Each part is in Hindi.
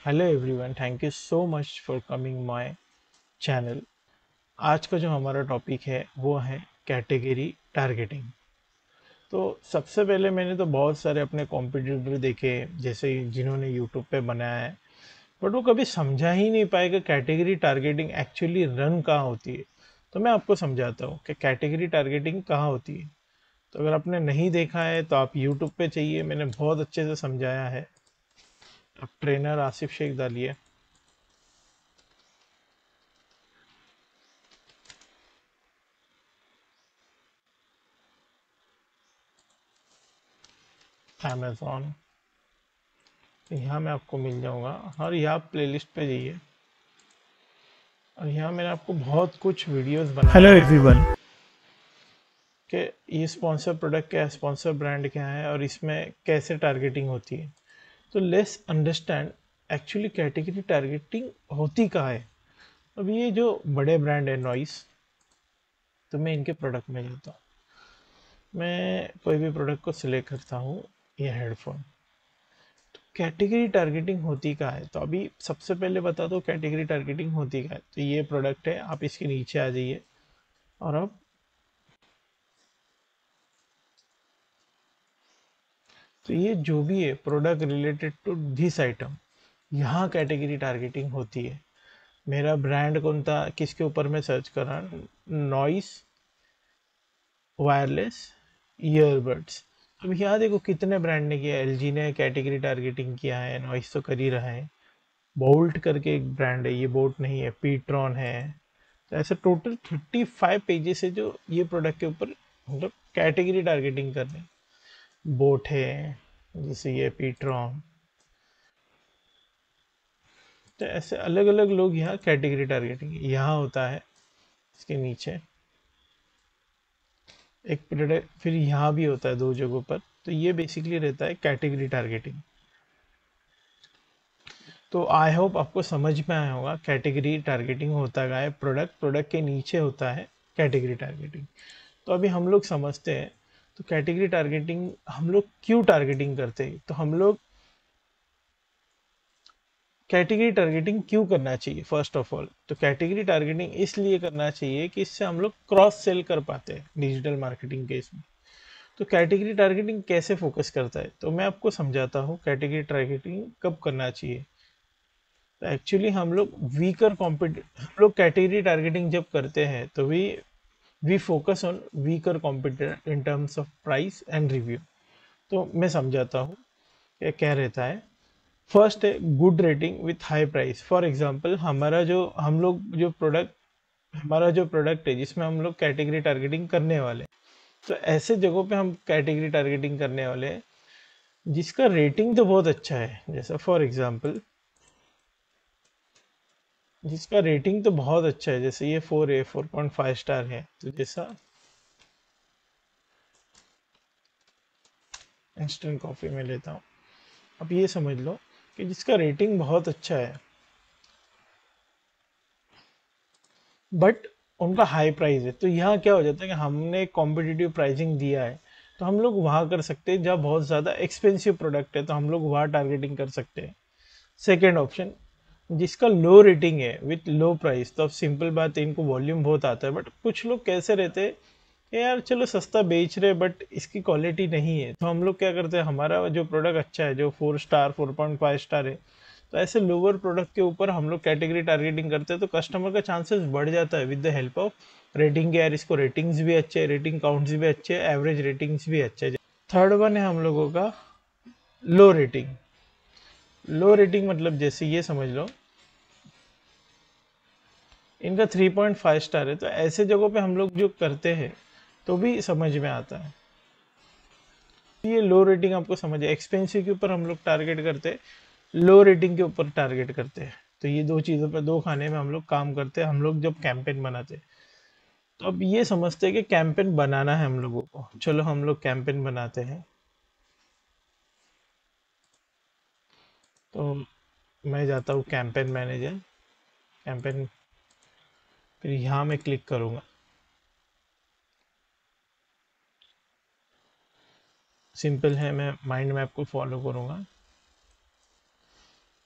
Hello everyone, thank you so much for coming my channel. आज का जो हमारा टॉपिक है वो है कैटेगरी टारगेटिंग। तो सबसे पहले मैंने तो बहुत सारे अपने कॉम्पिटिटर देखे, जैसे जिन्होंने यूट्यूब पे बनाया है, बट वो कभी समझा ही नहीं पाए कि कैटेगरी टारगेटिंग एक्चुअली रन कहाँ होती है। तो मैं आपको समझाता हूँ कि कैटेगरी टारगेटिंग कहाँ होती है। तो अगर आपने नहीं देखा है तो आप यूट्यूब पे चाहिए, मैंने बहुत अच्छे से समझाया है। आप ट्रेनर आसिफ शेख डालिए। अमेजोन, यहाँ मैं आपको मिल जाऊंगा। और यहाँ प्लेलिस्ट पे जाइए और यहाँ मैंने आपको बहुत कुछ वीडियोस Hello बनाया है everyone. कि ये स्पॉन्सर प्रोडक्ट क्या है, स्पॉन्सर ब्रांड क्या है और इसमें कैसे टारगेटिंग होती है। तो let's understand actually category targeting होती कहाँ है। अब ये जो बड़े ब्रांड है नॉइस, तो मैं इनके प्रोडक्ट में जाता हूँ। मैं कोई भी प्रोडक्ट को सिलेक्ट करता हूँ, ये हेडफोन। कैटेगरी टारगेटिंग होती क्या है, तो अभी सबसे पहले बता दो कैटेगरी टारगेटिंग होती क्या है। तो ये प्रोडक्ट है, आप इसके नीचे आ जाइए और अब तो ये जो भी है product related to this item, यहाँ कैटेगरी टारगेटिंग होती है। मेरा ब्रांड कौन था, किसके ऊपर मैं सर्च कर रहा हूँ, नॉइस वायरलेस ईयरबड्स। अब यहाँ देखो कितने ब्रांड ने किया, एलजी ने कैटेगरी टारगेटिंग किया है, नॉइस तो कर ही रहा है। बोल्ट करके एक ब्रांड है, ये बोट नहीं है, पीट्रॉन है। तो ऐसे टोटल 35 पेजेस है जो ये प्रोडक्ट के ऊपर मतलब कैटेगरी टारगेटिंग कर रहे हैं। बोट है, जैसे ये पीट्रॉन। तो ऐसे अलग अलग लोग यहाँ कैटेगरी टारगेटिंग यहाँ होता है। इसके नीचे एक प्रोडक्ट फिर यहाँ भी होता है, दो जगहों पर। तो ये बेसिकली रहता है कैटेगरी टारगेटिंग। तो आई होप आपको समझ में आया होगा कैटेगरी टारगेटिंग होता क्या है। प्रोडक्ट प्रोडक्ट के नीचे होता है कैटेगरी टारगेटिंग। तो अभी हम लोग समझते हैं, तो कैटेगरी टारगेटिंग हम लोग क्यों टारगेटिंग करते हैं। तो हम लोग कैटेगरी टारगेटिंग क्यों करना चाहिए, फर्स्ट ऑफ ऑल तो कैटेगरी टारगेटिंग इसलिए करना चाहिए कि इससे हम लोग क्रॉस सेल कर पाते हैं डिजिटल मार्केटिंग के इसमें। तो कैटेगरी टारगेटिंग कैसे फोकस करता है, तो मैं आपको समझाता हूँ कैटेगरी टारगेटिंग कब करना चाहिए। तो एक्चुअली हम लोग कैटेगरी टारगेटिंग जब करते हैं तो we focus on weaker competitor in terms of price and review. तो मैं समझाता हूँ कि क्या रहता है। फर्स्ट है good rating with high price. For example हमारा जो प्रोडक्ट है जिसमें हम लोग कैटेगरी टारगेटिंग करने वाले हैं, तो ऐसे जगहों पे हम कैटेगरी टारगेटिंग करने वाले हैं जिसका रेटिंग तो बहुत अच्छा है। जैसा फॉर एग्जांपल जिसका रेटिंग तो बहुत अच्छा है, जैसे ये 4.5 स्टार है। तो जैसा इंस्टेंट कॉफी में लेता हूँ, अब ये समझ लो कि जिसका रेटिंग बहुत अच्छा है बट उनका हाई प्राइस है। तो यहाँ क्या हो जाता है कि हमने कॉम्पिटिटिव प्राइसिंग दिया है, तो हम लोग वहाँ कर सकते हैं। जहाँ बहुत ज़्यादा एक्सपेंसिव प्रोडक्ट है तो हम लोग वहाँ टारगेटिंग कर सकते हैं। सेकेंड ऑप्शन, जिसका लो रेटिंग है विथ लो प्राइस, तो अब सिंपल बात है, इनको वॉल्यूम बहुत आता है, बट कुछ लोग कैसे रहते हैं कि यार चलो सस्ता बेच रहे बट इसकी क्वालिटी नहीं है, तो हम लोग क्या करते हैं, हमारा जो प्रोडक्ट अच्छा है जो 4 स्टार 4.5 स्टार है, तो ऐसे लोअर प्रोडक्ट के ऊपर हम लोग कैटेगरी टारगेटिंग करते हैं। तो कस्टमर का चांसेस बढ़ जाता है with the help of rating के, यार इसको रेटिंग्स भी अच्छे हैं, रेटिंग काउंट्स भी अच्छे हैं, एवरेज रेटिंग्स भी अच्छे हैं। थर्ड वन है हम लोगों का लो रेटिंग। लो रेटिंग मतलब जैसे ये समझ लो इनका 3.5 स्टार है, तो ऐसे जगहों पे हम लोग जो करते हैं तो भी समझ में आता है। ये लो रेटिंग आपको समझ है, एक्सपेंसिव के ऊपर हम लोग टारगेट करते हैं, लो रेटिंग के ऊपर टारगेट करते हैं। तो ये दो चीज़ों पे, दो खाने में हम लोग काम करते हैं हम लोग जब कैंपेन बनाते हैं। तो अब ये समझते हैं कि कैंपेन बनाना है हम लोगों को, चलो हम लोग कैंपेन बनाते हैं। तो मैं जाता हूँ कैंपेन मैनेजर, कैंपेन, फिर यहाँ मैं क्लिक करूँगा। सिंपल है, मैं माइंड मैप को फॉलो करूँगा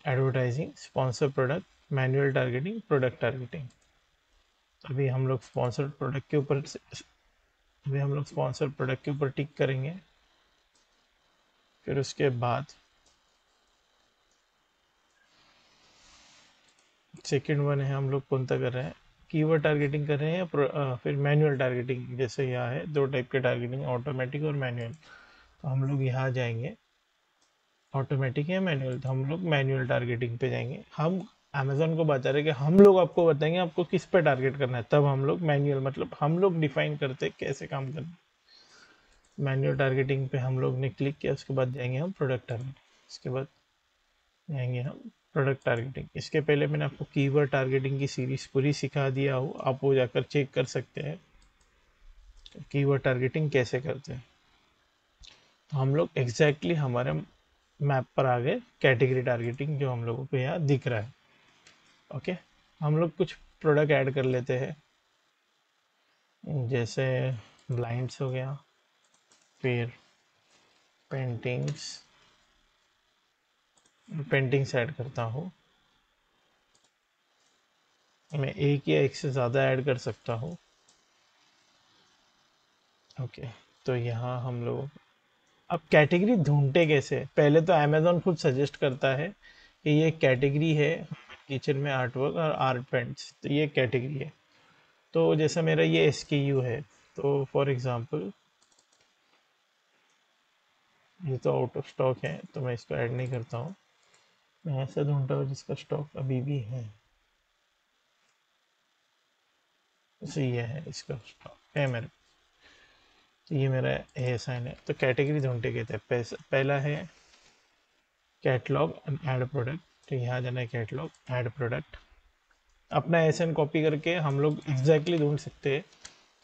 advertising, sponsor product, manual targeting, product targeting. अभी हम लोग स्पॉन्सर्ड प्रोडक्ट के ऊपर टिक करेंगे। फिर उसके बाद सेकंड वन है, हम लोग कौन सा कर रहे हैं, कीवर्ड टारगेटिंग कर रहे हैं या फिर मैनुअल टारगेटिंग। जैसे यहाँ है दो टाइप के टारगेटिंग, ऑटोमेटिक और मैनुअल। तो हम लोग यहाँ जाएंगे, ऑटोमेटिक या मैनुअल, तो हम लोग मैनुअल टारगेटिंग पे जाएंगे। हम अमेजोन को बता रहे कि हम लोग आपको बताएंगे आपको किस पे टारगेट करना है, तब हम लोग मैनुअल, मतलब हम लोग डिफाइन करते कैसे काम करना है। मैनुअल टारगेटिंग पे हम लोग ने क्लिक किया, उसके बाद जाएंगे हम प्रोडक्ट टारगेटिंग, इसके बाद जाएंगे हम प्रोडक्ट टारगेटिंग। इसके पहले मैंने आपको कीवर्ड टारगेटिंग की सीरीज पूरी सिखा दिया हो, आप वो जाकर चेक कर सकते हैं कीवर्ड टारगेटिंग कैसे करते हैं। तो हम लोग एग्जैक्टली हमारे मैप पर आ गए, कैटेगरी टारगेटिंग जो हम लोगों को यहाँ दिख रहा है। ओके, हम लोग कुछ प्रोडक्ट ऐड कर लेते हैं, जैसे ब्लाइंड्स हो गया, फिर पेंटिंग्स, पेंटिंग्स ऐड करता हूँ। मैं एक या एक से ज़्यादा ऐड कर सकता हूँ। ओके, तो यहाँ हम लोग अब कैटेगरी ढूंढते कैसे, पहले तो अमेजोन खुद सजेस्ट करता है कि ये कैटेगरी है, किचन में आर्ट वर्क और आर्ट पेंट्स, तो ये कैटेगरी है। तो जैसा मेरा ये एसकेयू है, तो फॉर एग्जांपल ये तो आउट ऑफ स्टॉक है, तो मैं इसको ऐड नहीं करता हूँ। मैं ऐसा ढूंढता हूँ जिसका स्टॉक अभी भी है, जैसे ये है, इसका स्टॉक है मेरे, तो ये मेरा ए साइन है। तो कैटेगरी ढूंढते कहते हैं, पहला है कैटलॉग एंड ऐड प्रोडक्ट। तो यहाँ जाना है कैटलॉग, ऐड प्रोडक्ट। अपना एसएन कॉपी करके हम लोग एग्जैक्टली ढूंढ सकते हैं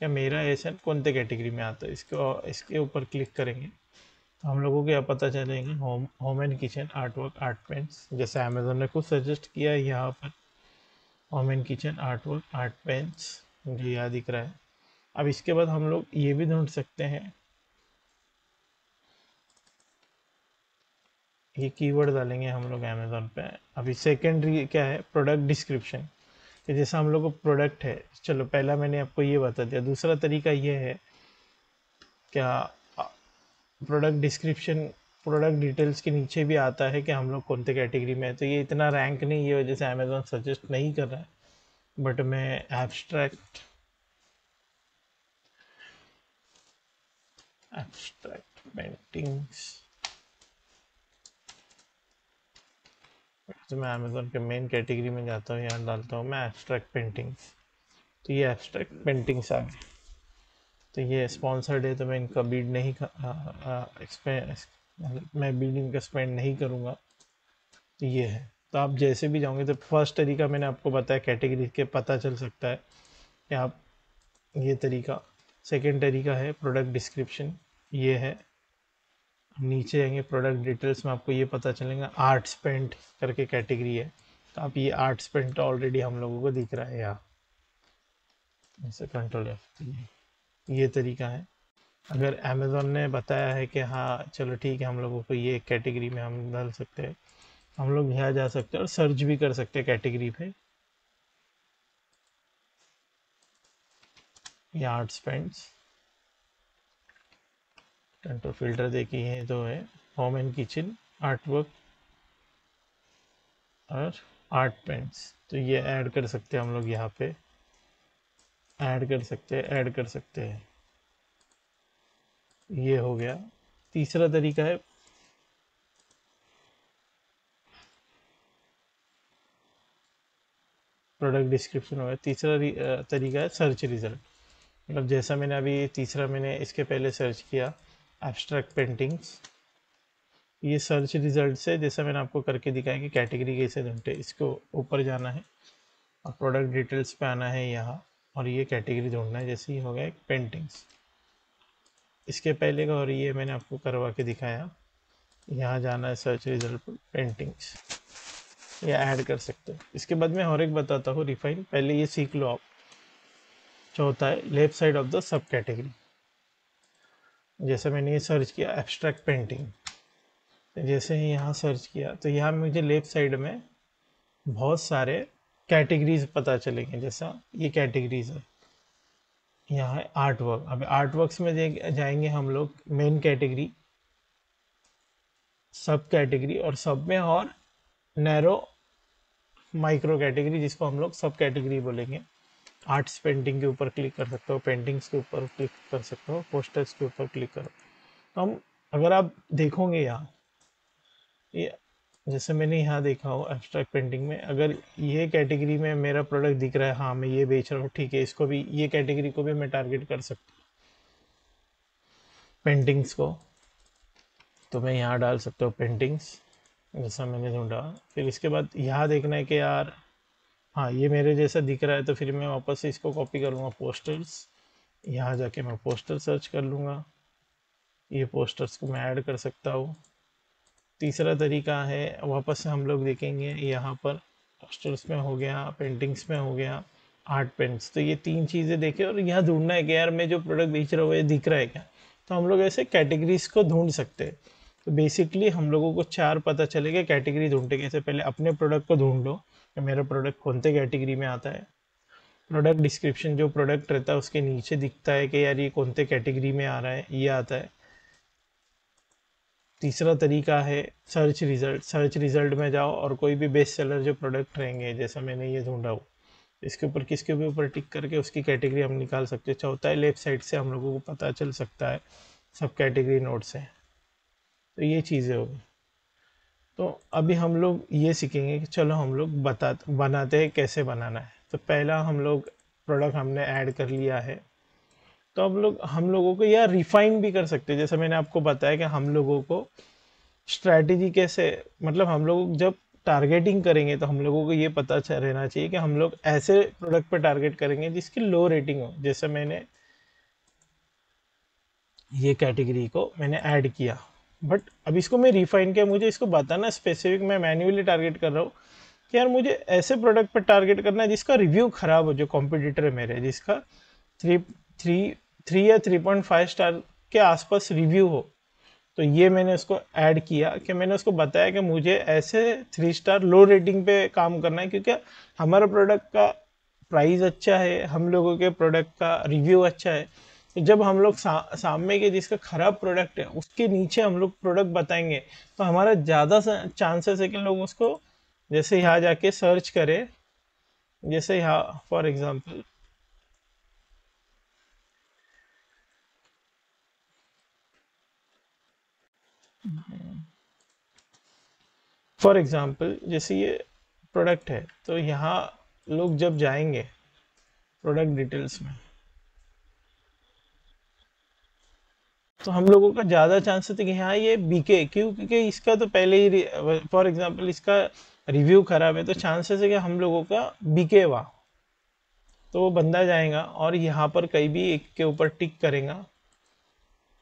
क्या मेरा एसएन कौन से कैटेगरी में आता है। इसके ऊपर क्लिक करेंगे तो हम लोगों को क्या पता चलेगा, home home and kitchen, art work, art paints, जैसे अमेजोन ने खुद सजेस्ट किया है यहाँ पर, home and kitchen, art work, art paints, मुझे यहाँ दिख रहा है। अब इसके बाद हम लोग ये भी ढूंढ सकते हैं, ये कीवर्ड डालेंगे हम लोग अमेजोन पे। अभी सेकेंडरी क्या है, प्रोडक्ट डिस्क्रिप्शन, कि जैसा हम लोग को प्रोडक्ट है, चलो पहला मैंने आपको ये बता दिया। दूसरा तरीका ये है क्या, प्रोडक्ट डिस्क्रिप्शन, प्रोडक्ट डिटेल्स के नीचे भी आता है कि हम लोग कौन से कैटेगरी में है। तो ये इतना रैंक नहीं, ये वजह से अमेजोन सजेस्ट नहीं कर रहा है, बट मैं एब्स्ट्रैक्ट पेंटिंग्स, तो मैं अमेजोन के मेन कैटेगरी में जाता हूँ, यहाँ डालता हूँ मैं एब्स्ट्रैक्ट पेंटिंग्स। तो ये एब्स्ट्रैक्ट पेंटिंग्स आ गए। तो ये स्पॉन्सर्ड है, तो मैं इनका बीड नहीं मैं बीड इनका स्पेंड नहीं करूँगा। तो ये है, तो आप जैसे भी जाओगे, तो फर्स्ट तरीका मैंने आपको बताया कैटेगरी के पता चल सकता है कि आप, ये तरीका। सेकंड तरीका है प्रोडक्ट डिस्क्रिप्शन, ये है। नीचे जाएंगे प्रोडक्ट डिटेल्स में, आपको ये पता चलेगा आर्ट स्पेंट करके कैटेगरी है, तो आप ये आर्ट स्पेंट ऑलरेडी हम लोगों को दिख रहा है यहाँ, जैसे कंट्रोल एफ, ये तरीका है। अगर अमेज़ोन ने बताया है कि हाँ चलो ठीक है, हम लोगों को ये कैटेगरी में हम डाल सकते हैं, हम लोग यहाँ जा सकते हैं और सर्च भी कर सकते हैं कैटेगरी पे, ये आर्ट स्पेंट्स, कंट्रोल फिल्टर देखिए है, तो है home and kitchen, art work और आर्ट पेंट्स। तो ये ऐड कर सकते हैं हम लोग, यहाँ पे ऐड कर सकते हैं, ऐड कर सकते हैं। ये हो गया। तीसरा तरीका है, प्रोडक्ट डिस्क्रिप्शन हो गया। तीसरा तरीका है सर्च रिजल्ट, मतलब जैसा मैंने अभी तीसरा मैंने इसके पहले सर्च किया एब्स्ट्रैक्ट पेंटिंग्स, ये सर्च रिजल्ट से जैसा मैंने आपको करके दिखाया कि कैटेगरी कैसे ढूंढते, इसको ऊपर जाना है और प्रोडक्ट डिटेल्स पे आना है यहाँ, और ये कैटेगरी ढूंढना है। जैसे ही हो गया पेंटिंग्स, इसके पहले का और ये मैंने आपको करवा के दिखाया। यहाँ जाना है सर्च रिजल्ट पर पेंटिंग्स, ये ऐड कर सकते हो। इसके बाद मैं और एक बताता हूँ रिफाइन, पहले ये सीख लो आप। चौथा है left side of the sub category, जैसे मैंने ये सर्च किया एब्स्ट्रैक्ट पेंटिंग, तो जैसे ही यहाँ सर्च किया तो यहाँ मुझे लेफ्ट साइड में बहुत सारे कैटेगरीज पता चलेंगे। जैसा ये कैटेगरीज है, यहाँ है आर्ट वर्क। अब आर्ट वर्क्स में जाएंगे हम लोग, मेन कैटेगरी, सब कैटेगरी और सब में, और नैरो माइक्रो कैटेगरी जिसको हम लोग सब कैटेगरी बोलेंगे। आर्ट्स पेंटिंग के ऊपर क्लिक कर सकते हो, पेंटिंग्स के ऊपर क्लिक कर सकते हो, पोस्टर्स के ऊपर क्लिक करो। तो हम, अगर आप देखोगे यहाँ, ये जैसे मैंने यहाँ देखा हो एब्स्ट्रैक्ट पेंटिंग में, अगर ये कैटेगरी में मेरा प्रोडक्ट दिख रहा है, हाँ मैं ये बेच रहा हूँ, ठीक है, इसको भी, ये कैटेगरी को भी मैं टारगेट कर सकता हूँ, पेंटिंग्स को। तो मैं यहाँ डाल सकता हूँ पेंटिंग्स, जैसा मैंने ढूंढा। फिर इसके बाद यहाँ देखना है कि यार हाँ ये मेरे जैसा दिख रहा है, तो फिर मैं वापस से इसको कॉपी कर लूँगा, पोस्टर्स, यहाँ जाके मैं पोस्टर सर्च कर लूँगा, ये पोस्टर्स को मैं ऐड कर सकता हूँ। तीसरा तरीका है, वापस से हम लोग देखेंगे यहाँ पर, पोस्टर्स में हो गया, पेंटिंग्स में हो गया, आर्ट पेंट्स। तो ये तीन चीज़ें देखे और यहाँ ढूंढना है कि यार मैं जो प्रोडक्ट बेच रहा हूँ ये दिख रहा है क्या। तो हम लोग ऐसे कैटेगरीज को ढूंढ सकते हैं। तो बेसिकली हम लोगों को चार पता चलेगा कैटेगरी ढूंढने के। पहले अपने प्रोडक्ट को ढूंढ लो कि मेरा प्रोडक्ट कौन से कैटेगरी में आता है। प्रोडक्ट डिस्क्रिप्शन, जो प्रोडक्ट रहता है उसके नीचे दिखता है कि यार ये कौन से कैटेगरी में आ रहा है, ये आता है। तीसरा तरीका है सर्च रिजल्ट। सर्च रिजल्ट में जाओ और कोई भी बेस्ट सेलर जो प्रोडक्ट रहेंगे, जैसा मैंने ये ढूंढा हो, इसके ऊपर किसके भी ऊपर टिक करके उसकी कैटेगरी हम निकाल सकते हैं। चौथा है लेफ्ट साइड से हम लोगों को पता चल सकता है सब कैटेगरी नोट से। तो ये चीज़ें होगी। तो अभी हम लोग ये सीखेंगे कि चलो हम लोग बनाते हैं कैसे बनाना है। तो पहला हम लोग प्रोडक्ट हमने ऐड कर लिया है, तो अब हम लोगों को यह रिफाइन भी कर सकते हैं। जैसे मैंने आपको बताया कि हम लोगों को स्ट्रैटेजी कैसे, मतलब हम लोग जब टारगेटिंग करेंगे तो हम लोगों को ये पता रहना चाहिए कि हम लोग ऐसे प्रोडक्ट पर टारगेट करेंगे जिसकी लो रेटिंग हो। जैसे मैंने ये कैटेगरी को मैंने ऐड किया, बट अब इसको मैं रिफाइन किया, मुझे इसको बताना स्पेसिफिक, मैं मैन्युअली टारगेट कर रहा हूँ कि यार मुझे ऐसे प्रोडक्ट पर टारगेट करना है जिसका रिव्यू खराब हो, जो कॉम्पिटिटर है मेरे, जिसका थ्री थ्री थ्री या 3.5 स्टार के आसपास रिव्यू हो। तो ये मैंने उसको ऐड किया कि मैंने उसको बताया कि मुझे ऐसे 3 स्टार लो रेटिंग पे काम करना है, क्योंकि हमारा प्रोडक्ट का प्राइस अच्छा है, हम लोगों के प्रोडक्ट का रिव्यू अच्छा है। तो जब हम लोग सामने के जिसका खराब प्रोडक्ट है उसके नीचे हम लोग प्रोडक्ट बताएंगे, तो हमारा ज़्यादा चांसेस है कि लोग उसको जैसे यहाँ जाके सर्च करें। जैसे यहाँ फॉर एग्जांपल, जैसे ये प्रोडक्ट है, तो यहाँ लोग जब जाएंगे प्रोडक्ट डिटेल्स में, तो हम लोगों का ज़्यादा चांसेस है कि हाँ ये बिके। क्यों? क्योंकि इसका तो पहले ही, फॉर एग्जांपल इसका रिव्यू खराब है, तो चांसेस है कि हम लोगों का बिके वहाँ। तो वो बंदा जाएगा और यहाँ पर कहीं भी एक के ऊपर टिक करेगा,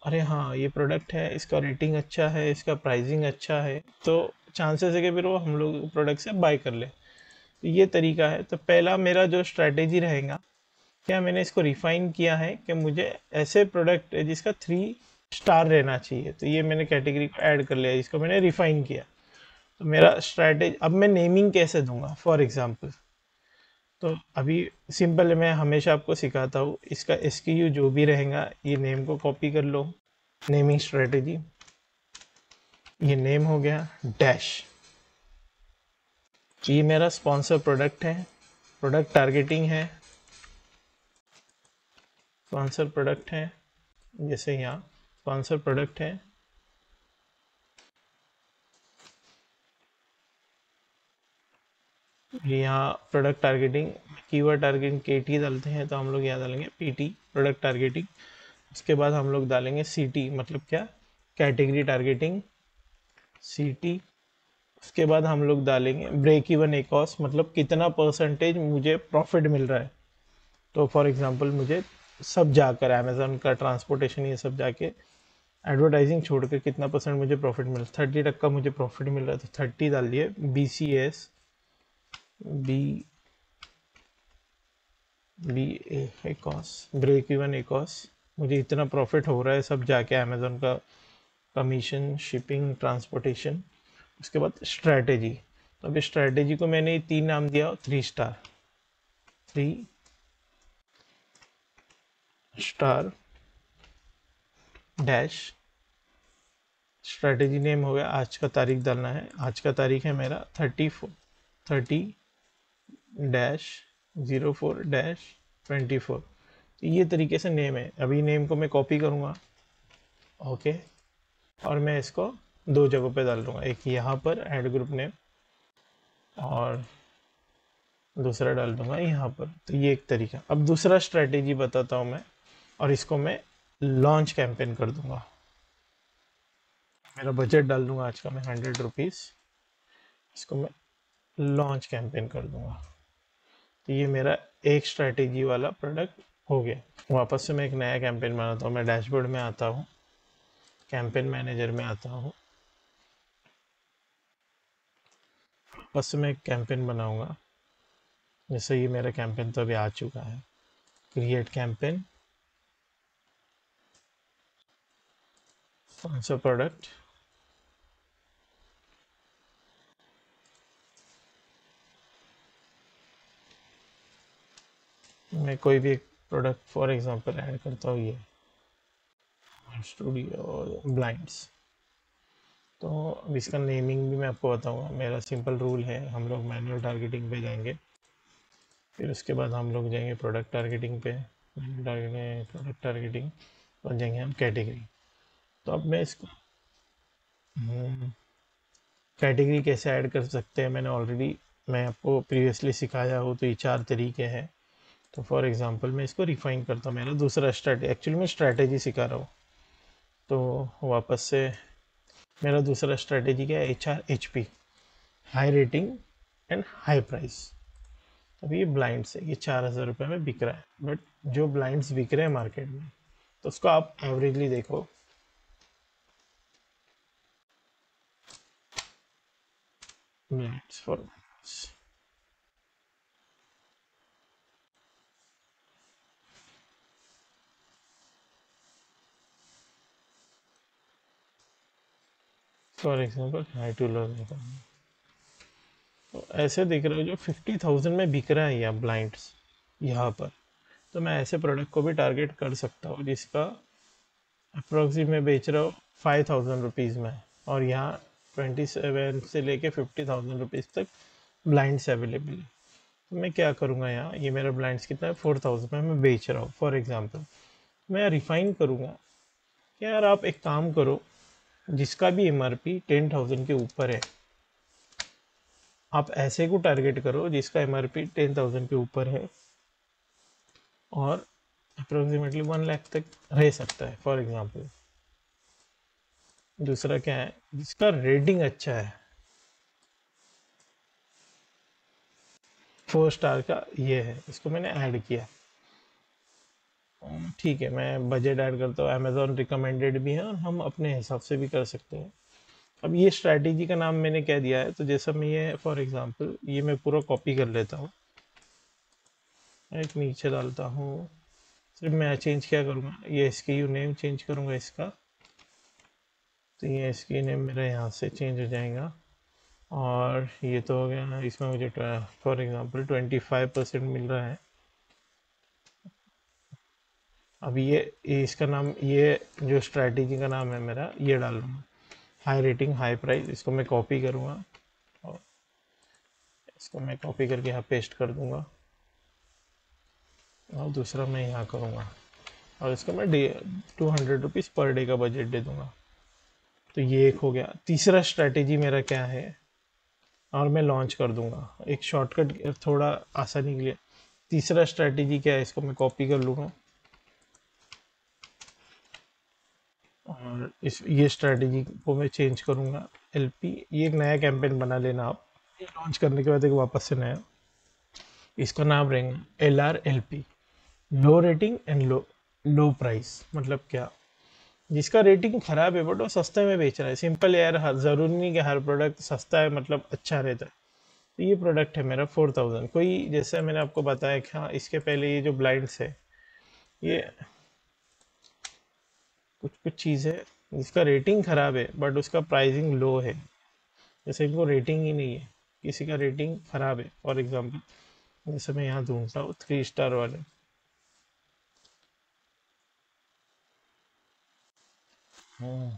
अरे हाँ ये प्रोडक्ट है, इसका रेटिंग अच्छा है, इसका प्राइसिंग अच्छा है, तो चांसेस है कि फिर वो हम लोग प्रोडक्ट से बाय कर ले। तो ये तरीका है। तो पहला मेरा जो स्ट्रैटेजी रहेगा, क्या मैंने इसको रिफाइन किया है कि मुझे ऐसे प्रोडक्ट है जिसका 3 स्टार रहना चाहिए। तो ये मैंने कैटेगरी को ऐड कर लिया, इसको मैंने रिफाइन किया। तो मेरा स्ट्रैटेजी, अब मैं नेमिंग कैसे दूंगा फॉर एग्जांपल, तो अभी सिंपल है, मैं हमेशा आपको सिखाता हूँ, इसका एसक्यू जो भी रहेगा ये नेम को कॉपी कर लो, नेमिंग स्ट्रैटेजी, ये नेम हो गया डैश। ये मेरा स्पॉन्सर प्रोडक्ट है, प्रोडक्ट टारगेटिंग है, स्पॉन्सर प्रोडक्ट है, जैसे यहाँ स्पॉन्सर प्रोडक्ट है। यहाँ प्रोडक्ट टारगेटिंग, कीवर्ड टारगेटिंग केटी डालते हैं, तो हम लोग यहाँ डालेंगे पीटी, प्रोडक्ट टारगेटिंग। उसके बाद हम लोग डालेंगे सीटी, मतलब क्या, कैटेगरी टारगेटिंग, सीटी। उसके बाद हम लोग डालेंगे ब्रेक इवन एकॉस, मतलब कितना परसेंटेज मुझे प्रॉफिट मिल रहा है। तो फॉर एग्जांपल मुझे सब जाकर अमेजोन का ट्रांसपोर्टेशन ये सब जाके एडवर्टाइजिंग छोड़ के कितना परसेंट मुझे प्रॉफिट मिल, 30% का मुझे प्रॉफिट मिल रहा है, तो 30 डाल दिए। B C S, B B एकॉस, ब्रेक इवन एकॉस, मुझे इतना प्रॉफिट हो रहा है सब जाके अमेजोन का कमीशन, शिपिंग, ट्रांसपोर्टेशन, उसके बाद स्ट्रैटेजी। तो अभी स्ट्रैटेजी को मैंने 3 नाम दिया, 3 star, 3 star dash. Strategy name हो गया, आज का तारीख डालना है, आज का तारीख है मेरा 30 डैश 04 डैश 24। तो ये तरीके से नेम है। अभी नेम को मैं कॉपी करूँगा, ओके, और मैं इसको 2 जगहों पे डाल दूँगा, एक यहाँ पर ऐड ग्रुप नेम और दूसरा डाल दूँगा यहाँ पर। तो ये एक तरीका। अब दूसरा स्ट्रैटेजी बताता हूँ मैं, और इसको मैं लॉन्च कैंपेन कर दूँगा। मेरा बजट डाल दूँगा आज का मैं 100 रुपीज़, इसको मैं लॉन्च कैंपेन कर दूँगा। तो ये मेरा एक स्ट्रैटेजी वाला प्रोडक्ट हो गया। वापस से मैं एक नया कैंपेन बनाता हूँ। मैं डैशबोर्ड में आता हूँ, कैंपेन मैनेजर में आता हूँ, वापस से मैं एक कैंपेन बनाऊँगा। जैसे ये मेरा कैंपेन तो अभी आ चुका है, क्रिएट कैंपेन, कौन सा प्रोडक्ट, मैं कोई भी एक प्रोडक्ट फॉर एग्जांपल ऐड करता हूँ, ये स्टूडियो ब्लाइंड्स। तो अब इसका नेमिंग भी मैं आपको बताऊंगा। मेरा सिंपल रूल है, हम लोग मैनुअल टारगेटिंग पे जाएंगे, फिर उसके बाद हम लोग जाएंगे प्रोडक्ट टारगेटिंग पे, प्रोडक्ट टारगेटिंग, और जाएंगे हम कैटेगरी। तो अब मैं इसको कैटेगरी कैसे ऐड कर सकते हैं, मैंने ऑलरेडी मैं आपको प्रीवियसली सिखाया हो। तो ये 4 तरीके हैं। तो फॉर एग्जांपल मैं इसको रिफाइन करता हूँ। मेरा दूसरा स्ट्रैटेजी, एक्चुअली मैं स्ट्रैटेजी सिखा रहा हूँ। तो वापस से मेरा दूसरा स्ट्रैटेजी क्या है, HRHP, high rating and high price. अब ये ब्लाइंड्स है, ये 4000 रुपये में बिक रहा है, बट जो ब्लाइंड्स बिक रहे हैं मार्केट में, तो उसको आप एवरेजली देखो, blinds for example high to low देखो। तो ऐसे देख रहे हो जो 50,000 में बिक रहा है या ब्लाइंड्स यहाँ पर, तो मैं ऐसे प्रोडक्ट को भी टारगेट कर सकता हूँ जिसका अप्रोक्सीमेट में बेच रहा हूँ 5,000 रुपीज़ में, और यहाँ 27 से लेके 50,000 रुपीज़ तक ब्लाइंड्स अवेलेबल है। तो मैं क्या करूँगा, यहाँ ये मेरा ब्लाइंड्स कितना है, 4,000 में मैं बेच रहा हूँ फॉर एग्जांपल। मैं रिफाइन करूँगा कि यार आप एक काम करो, जिसका भी MRP 10,000 के ऊपर है, आप ऐसे को टारगेट करो जिसका MRP 10,000 के ऊपर है और अप्रोक्सीमेटली 1 लाख तक रह सकता है फॉर एग्जांपल। दूसरा क्या है, जिसका रेटिंग अच्छा है, 4 स्टार का ये है, इसको मैंने ऐड किया। ठीक है, मैं बजट ऐड करता हूँ, अमेजोन रिकमेंडेड भी है और हम अपने हिसाब से भी कर सकते हैं। अब ये स्ट्रैटेजी का नाम मैंने क्या दिया है, तो जैसा मैं ये फॉर एग्जांपल ये मैं पूरा कॉपी कर लेता हूँ, एक नीचे डालता हूँ। सिर्फ मैं चेंज क्या करूँगा, ये SKU नेम चेंज करूँगा इसका। तो ये SKU नेम मेरा यहाँ से चेंज हो जाएगा। और ये तो हो गया, इसमें मुझे फॉर एग्जांपल 25% मिल रहा है। अब ये इसका नाम, ये जो स्ट्रैटेजी का नाम है मेरा, ये डाल दूँगा, हाई रेटिंग हाई प्राइस। इसको मैं कॉपी करूँगा और इसको मैं कॉपी करके यहाँ पेस्ट कर दूँगा, और दूसरा मैं यहाँ करूँगा और इसको मैं 200 रुपीज़ पर डे का बजट दे दूँगा। तो ये एक हो गया। तीसरा स्ट्रैटेजी मेरा क्या है, और मैं लॉन्च कर दूँगा एक शॉर्टकट थोड़ा आसानी के लिए। तीसरा स्ट्रैटेजी क्या है, इसको मैं कॉपी कर लूँगा और ये स्ट्रैटेजी को मैं चेंज करूँगा LP। ये एक नया कैंपेन बना लेना आप, ये लॉन्च करने के बाद एक वापस से नया, इसका नाम रहेगा LRLP, low rating and low price. मतलब क्या, जिसका रेटिंग खराब है बट वो सस्ते में बेच रहा है। सिंपल यार, ज़रूरी नहीं कि हर प्रोडक्ट सस्ता है मतलब अच्छा रहता है। तो ये प्रोडक्ट है मेरा 4,000। कोई जैसे मैंने आपको बताया कि हाँ, इसके पहले ये जो ब्लाइंड्स है, ये कुछ कुछ चीज़ें जिसका रेटिंग खराब है बट उसका प्राइसिंग लो है, जैसे इनको रेटिंग ही नहीं है, किसी का रेटिंग खराब है फॉर एग्जांपल, जैसे मैं यहाँ ढूंढता हूँ 3 स्टार वाले। हम्म,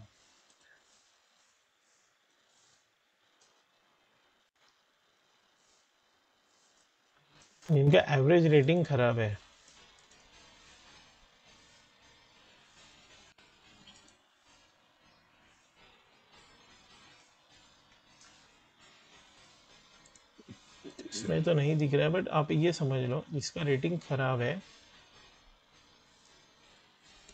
जिनका एवरेज रेटिंग खराब है। इसमें तो नहीं दिख रहा है बट आप ये समझ लो जिसका रेटिंग खराब है,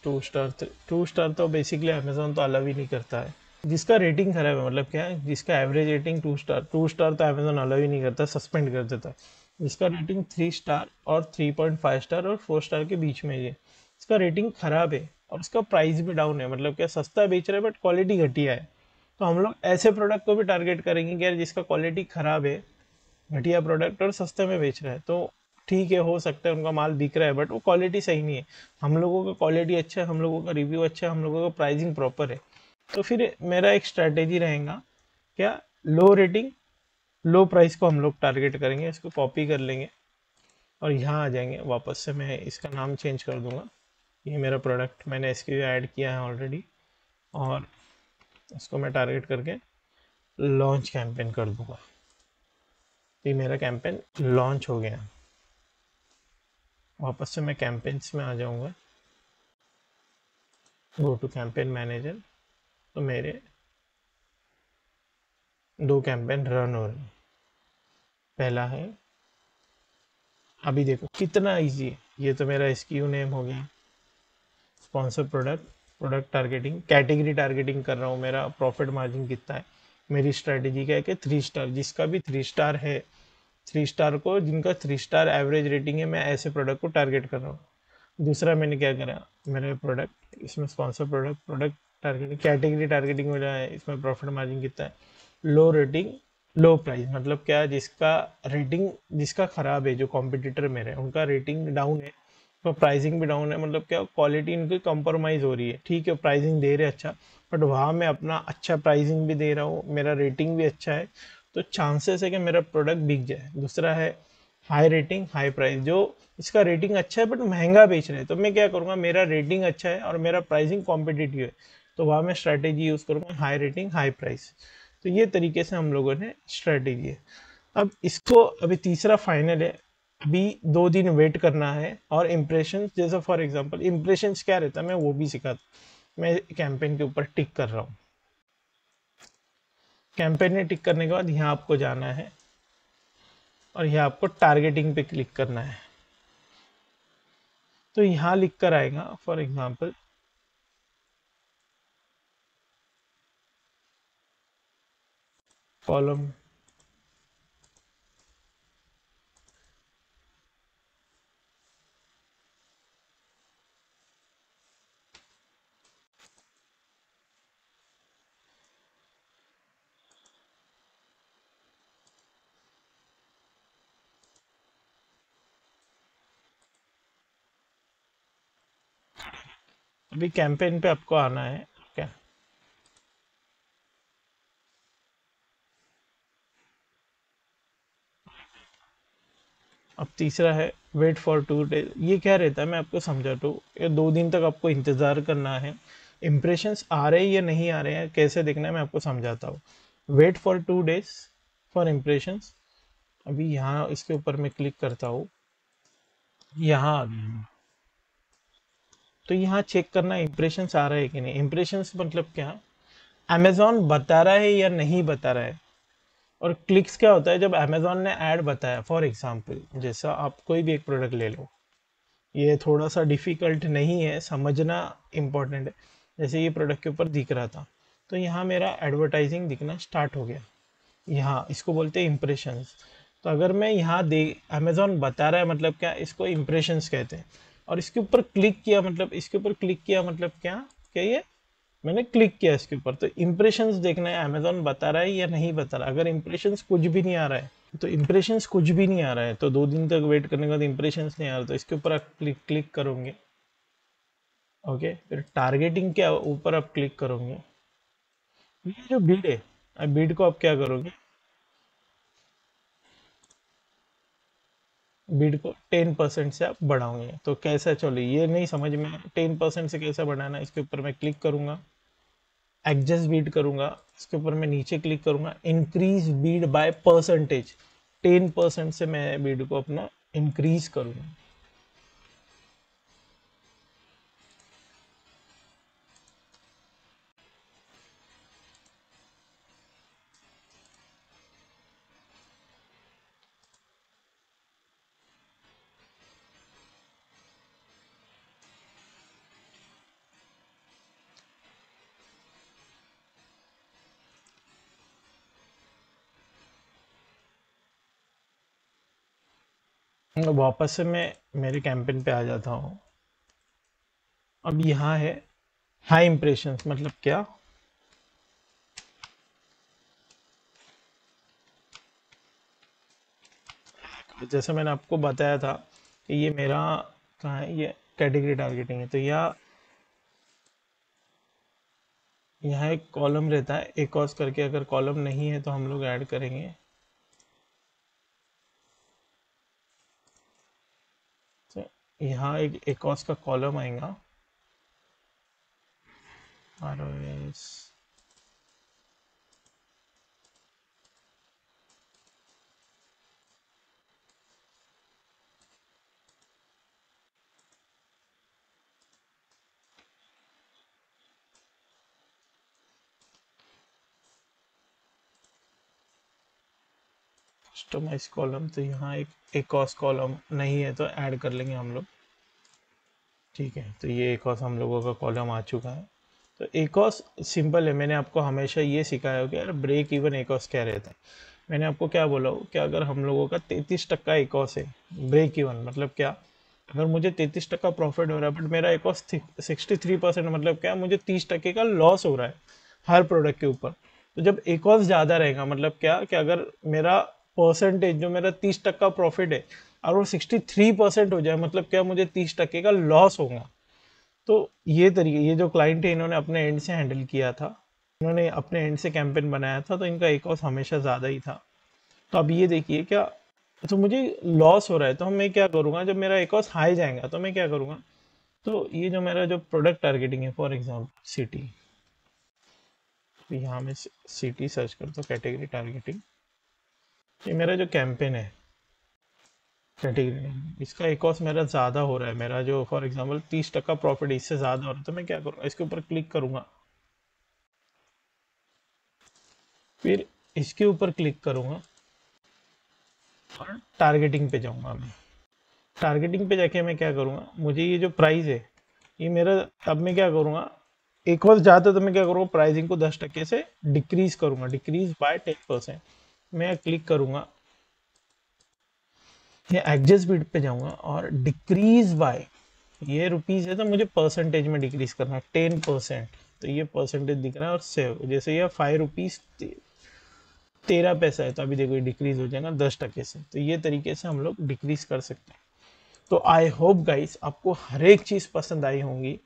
2 स्टार, 2 स्टार तो बेसिकली अमेजोन तो अलाउ ही नहीं करता है। जिसका रेटिंग खराब है मतलब क्या है, जिसका एवरेज रेटिंग 2 स्टार, 2 स्टार तो अमेजोन अलाउ ही नहीं करता, सस्पेंड कर देता है। जिसका रेटिंग 3 स्टार और 3.5 स्टार और 4 स्टार के बीच में है, इसका रेटिंग खराब है और उसका प्राइस भी डाउन है, मतलब क्या सस्ता बेच रहा है बट क्वालिटी घटिया है। तो हम लोग ऐसे प्रोडक्ट को भी टारगेट करेंगे कि यार जिसका क्वालिटी खराब है, घटिया प्रोडक्ट और सस्ते में बेच रहा है, तो ठीक है, हो सकता है उनका माल बिक रहा है बट वो क्वालिटी सही नहीं है। हम लोगों का क्वालिटी अच्छा है, हम लोगों का रिव्यू अच्छा है, हम लोगों का प्राइसिंग प्रॉपर है। तो फिर मेरा एक स्ट्रैटेजी रहेगा क्या, लो रेटिंग लो प्राइस को हम लोग टारगेट करेंगे, इसको कॉपी कर लेंगे और यहाँ आ जाएंगे वापस से। मैं इसका नाम चेंज कर दूंगा, ये मेरा प्रोडक्ट मैंने इसके लिए ऐड किया है ऑलरेडी, और इसको मैं टारगेट करके लॉन्च कैंपेन कर दूंगा। ये मेरा कैंपेन लॉन्च हो गया। वापस से मैं कैंपेन्स में आ जाऊंगा, गो टू कैंपेन मैनेजर, तो मेरे 2 कैंपेन रन हो रहे हैं। पहला है, अभी देखो कितना इजी है, ये तो मेरा एसक्यू नेम हो गया, sponsor product, product targeting, category targeting कर रहा हूँ, मेरा प्रॉफिट मार्जिन कितना है। मेरी स्ट्रेटेजी क्या है कि 3 स्टार, जिसका भी 3 स्टार है, 3 स्टार को, जिनका 3 स्टार एवरेज रेटिंग है, मैं ऐसे प्रोडक्ट को टारगेट कर रहा हूँ। दूसरा मैंने क्या करा, मेरे प्रोडक्ट, इसमें sponsor product, product targeting, category targeting हो जाए, इसमें प्रॉफिट मार्जिन कितना है, लो रेटिंग लो प्राइस, मतलब क्या, जिसका रेटिंग, जिसका खराब है, जो कॉम्पिटिटर मेरे उनका रेटिंग डाउन है, तो प्राइसिंग भी डाउन है, मतलब क्या क्वालिटी इनकी कंप्रोमाइज हो रही है। ठीक है, प्राइसिंग दे रहे हैं अच्छा, बट वहाँ मैं अपना अच्छा प्राइसिंग भी दे रहा हूँ, मेरा रेटिंग भी अच्छा है, तो चांसेस है कि मेरा प्रोडक्ट बिक जाए। दूसरा है हाई रेटिंग हाई प्राइस, जो इसका रेटिंग अच्छा है बट महंगा बेच रहे हैं, तो मैं क्या करूँगा, मेरा रेटिंग अच्छा है और मेरा प्राइसिंग कॉम्पिटिटिव है, तो वहाँ मैं स्ट्रैटेजी यूज़ करूँगा हाई रेटिंग हाई प्राइस। तो ये तरीके से हम लोगों ने स्ट्रैटेजी है। अब इसको अभी तीसरा फाइनल है, अभी 2 दिन वेट करना है, और इम्प्रेशन, जैसे फॉर एग्जांपल इम्प्रेशन क्या रहता है मैं वो भी सिखाता। मैं कैंपेन के ऊपर टिक कर रहा हूँ, कैंपेन में टिक करने के बाद यहाँ आपको जाना है और यहाँ आपको टारगेटिंग पे क्लिक करना है। तो यहाँ लिख कर आएगा फॉर एग्जांपल कॉलम, अभी कैंपेन पे आपको आना है क्या। अब तीसरा है वेट फॉर 2 डेज, ये क्या रहता है मैं आपको समझाता हूँ, ये 2 दिन तक आपको इंतज़ार करना है। इम्प्रेशंस आ रहे हैं या नहीं आ रहे हैं कैसे देखना है मैं आपको समझाता हूँ। Wait for 2 days for impressions, अभी यहाँ इसके ऊपर मैं क्लिक करता हूँ, यहाँ आ गया मैं। तो यहाँ चेक करना इम्प्रेशंस आ रहा है कि नहीं। इम्प्रेशंस मतलब क्या, अमेजोन बता रहा है या नहीं बता रहा है। और क्लिक्स क्या होता है, जब अमेजोन ने ऐड बताया, फॉर एग्जाम्पल जैसा आप कोई भी एक प्रोडक्ट ले लो, ये थोड़ा सा डिफिकल्ट नहीं है, समझना इम्पोर्टेंट है। जैसे ये प्रोडक्ट के ऊपर दिख रहा था, तो यहाँ मेरा एडवर्टाइजिंग दिखना स्टार्ट हो गया, यहाँ इसको बोलते हैं इम्प्रेशंस। तो अगर मैं यहाँ दे, अमेजोन बता रहा है मतलब क्या, इसको इम्प्रेशंस कहते हैं। और इसके ऊपर क्लिक किया मतलब, इसके ऊपर क्लिक किया मतलब क्या, क्या ये मैंने क्लिक किया इसके ऊपर, तो इम्प्रेशंस देखना है अमेजोन बता रहा है या नहीं बता रहा। अगर इम्प्रेशंस कुछ भी नहीं आ रहा है, तो इम्प्रेशंस कुछ भी नहीं आ रहा है, तो 2 दिन तक वेट करने के बाद इम्प्रेशंस नहीं आ रहा, तो इसके ऊपर आप क्लिक क्लिक करोगे, ओके, फिर टारगेटिंग के ऊपर आप क्लिक करोगे। ये जो बिड है, अब बिड को आप क्या करोगे, बिड को 10% से आप बढ़ाओगे। तो कैसा, चलो ये नहीं समझ में, 10% से कैसे बढ़ाना है, इसके ऊपर मैं क्लिक करूंगा, एडजस्ट बीट करूंगा, इसके ऊपर मैं नीचे क्लिक करूंगा, इंक्रीज बीड बाय परसेंटेज, 10% से मैं बीड को अपना इंक्रीज करूंगा। वापस से मैं मेरे कैंपेन पे आ जाता हूँ। अब यहाँ है हाई इंप्रेशंस, मतलब क्या, जैसे मैंने आपको बताया था कि ये मेरा कहाँ है, ये कैटेगरी टारगेटिंग है। तो यहाँ एक कॉलम रहता है एकॉस करके, अगर कॉलम नहीं है तो हम लोग ऐड करेंगे। तो यहाँ एक एकॉस का कॉलम आएगा, ROS, कस्टमाइज कॉलम। तो यहाँ एक एकॉस कॉलम नहीं है तो ऐड कर लेंगे हम लोग। ठीक है, तो ये एकॉस हम लोगों का कॉलम आ चुका है। तो एकॉस सिंपल है, मैंने आपको हमेशा ये सिखाया हो कि यार ब्रेक इवन एकॉस क्या रहता है। मैंने आपको क्या बोला हो कि अगर हम लोगों का 33% एकॉस है, ब्रेक इवन मतलब क्या, अगर मुझे 33% प्रॉफिट हो रहा है बट मेरा एकॉस 63%, मतलब क्या, मुझे 30% का लॉस हो रहा है हर प्रोडक्ट के ऊपर। तो जब एकॉस ज़्यादा रहेगा, मतलब क्या कि अगर मेरा परसेंटेज जो मेरा 30% प्रॉफिट है और वो 63% हो जाए, मतलब क्या, मुझे 30% का लॉस होगा। तो ये तरीके, ये जो क्लाइंट है इन्होंने अपने एंड से हैंडल किया था, इन्होंने अपने एंड से कैंपेन बनाया था, तो इनका एकॉस हमेशा ज़्यादा ही था। तो अब ये देखिए क्या, तो मुझे लॉस हो रहा है, तो मैं क्या करूँगा, जब मेरा एकॉस हाई जाएगा तो मैं क्या करूँगा, तो ये जो मेरा जो प्रोडक्ट टारगेटिंग है, फॉर एग्जाम्पल सिटी, तो यहाँ मैं सिटी सर्च करता हूँ, कैटेगरी टारगेटिंग, ये मेरा जो कैंपेन है कैटेगरी, इसका एकॉस मेरा ज़्यादा हो रहा है, मेरा जो फॉर एग्जांपल 30% प्रॉफिट इससे ज़्यादा हो रहा है, तो मैं क्या करूँगा, इसके ऊपर क्लिक करूँगा, फिर इसके ऊपर क्लिक करूँगा और टारगेटिंग पे जाऊँगा। मैं टारगेटिंग पे जाके मैं क्या करूँगा, मुझे ये जो प्राइस है ये मेरा, अब मैं क्या करूँगा, एकॉस ज़्यादा, तो मैं क्या करूँगा, प्राइसिंग को 10% से डिक्रीज करूँगा, डिक्रीज बाय 10%। मैं क्लिक करूँगा, ये एडजस्ट बिट पे जाऊँगा और डिक्रीज बाय, ये रुपीज़ है तो मुझे परसेंटेज में डिक्रीज करना है 10%। तो ये परसेंटेज दिख रहा है और सेव, जैसे ये 5 रुपीज़ 13 पैसा है, तो अभी देखो ये डिक्रीज हो जाएगा 10% से। तो ये तरीके से हम लोग डिक्रीज कर सकते हैं। तो आई होप गाइस आपको हर एक चीज़ पसंद आई होंगी।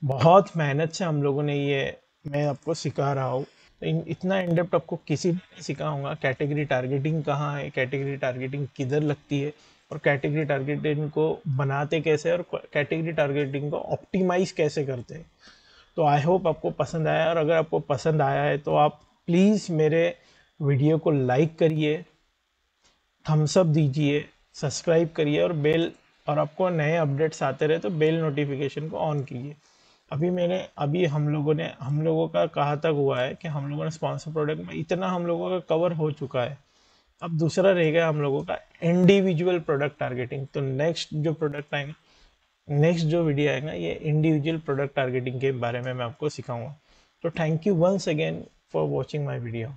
बहुत मेहनत से हम लोगों ने ये, मैं आपको सिखा रहा हूँ, तो इतना इन डेप्थ आपको किसी ने नहीं सिखा होगा। कैटेगरी टारगेटिंग कहाँ है, कैटेगरी टारगेटिंग किधर लगती है, और कैटेगरी टारगेटिंग को बनाते कैसे, और कैटेगरी टारगेटिंग को ऑप्टिमाइज कैसे करते हैं। तो आई होप आपको पसंद आया, और अगर आपको पसंद आया है तो आप प्लीज़ मेरे वीडियो को लाइक करिए, थम्स अप दीजिए, सब्सक्राइब करिए, और बेल, और आपको नए अपडेट्स आते रहे तो बेल नोटिफिकेशन को ऑन कीजिए। अभी हम लोगों का कहाँ तक हुआ है कि हम लोगों ने स्पॉन्सर प्रोडक्ट में इतना हम लोगों का कवर हो चुका है। अब दूसरा रह गया हम लोगों का इंडिविजुअल प्रोडक्ट टारगेटिंग। तो नेक्स्ट जो वीडियो आएगा ये इंडिविजुअल प्रोडक्ट टारगेटिंग के बारे में मैं आपको सिखाऊंगा। तो thank you once again for watching my video.